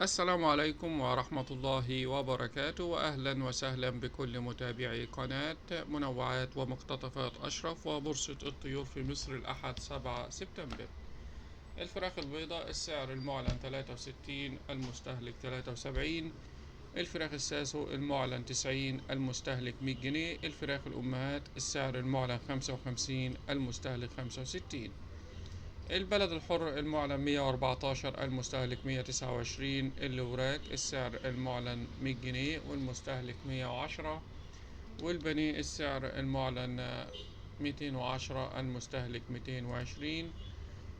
السلام عليكم ورحمة الله وبركاته، وأهلا وسهلا بكل متابعي قناة منوعات ومقتطفات أشرف وبورصة الطيور في مصر الأحد 7 سبتمبر. الفراخ البيضاء السعر المعلن 63، المستهلك 73. الفراخ الساسو المعلن 90، المستهلك 100 جنيه. الفراخ الأمهات السعر المعلن 55، المستهلك 65. البلد الحر المعلن 114، المستهلك 129. الوراك السعر المعلن 100 جنيه والمستهلك 110. والبني السعر المعلن 210، المستهلك 220.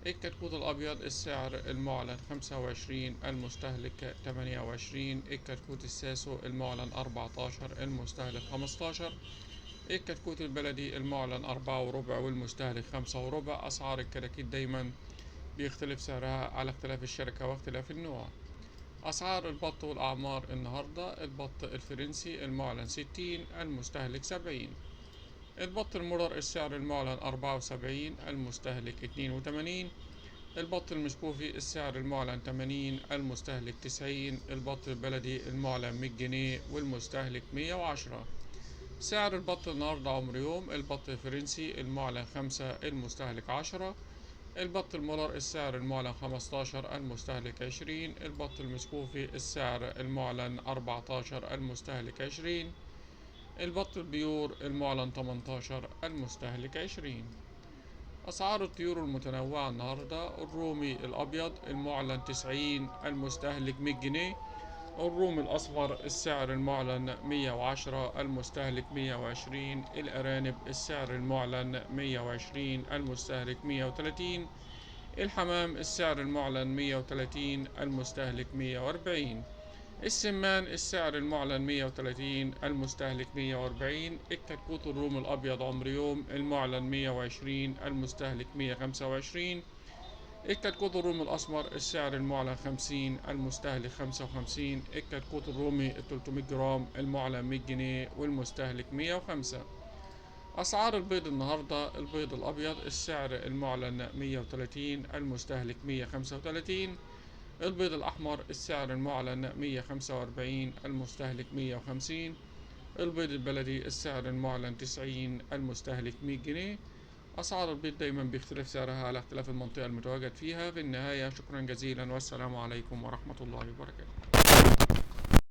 الكتكوت الأبيض السعر المعلن 25، المستهلك 28. الكتكوت الساسو المعلن 14، المستهلك 15. الكتكوت البلدي المعلن 4 وربع والمستهلك 5 وربع. أسعار الكتاكيت دايما بيختلف سعرها على اختلاف الشركة واختلاف النوع. أسعار البط والأعمار النهاردة: البط الفرنسي المعلن 60، المستهلك 70. البط المرر السعر المعلن 74، المستهلك 82. البط المسكوفي السعر المعلن 80، المستهلك 90. البط البلدي المعلن 100 جنيه والمستهلك 110. سعر البط النهاردة عمر يوم: البط الفرنسي المعلن 5، المستهلك 10. البط المولر السعر المعلن 15، المستهلك 20. البط المسكوفي السعر المعلن 14، المستهلك 20. البط البيور المعلن 18، المستهلك 20. أسعار الطيور المتنوعة النهاردة: الرومي الأبيض المعلن 90، المستهلك 100 جنيه. الرومي الأصفر السعر المعلن 110، المستهلك 120. الأرانب السعر المعلن 120، المستهلك 130. الحمام السعر المعلن 130، المستهلك 140. السمان السعر المعلن 130، المستهلك 140. الكتكوت الرومي الأبيض عمر يوم المعلن 120، المستهلك 125. الكتكوت الرومي الأسمر السعر المعلن 50، المستهلك 55. الكتكوت الرومي 300 جرام المعلن 100 جنيه والمستهلك 105. أسعار البيض النهاردة: البيض الأبيض السعر المعلن 130، المستهلك 135. البيض الأحمر السعر المعلن 145، المستهلك 150. البيض البلدي السعر المعلن 90، المستهلك 100 جنيه. أسعار البيض دايما بيختلف سعرها على اختلاف المنطقة المتواجد فيها. في النهاية شكرا جزيلا والسلام عليكم ورحمة الله وبركاته.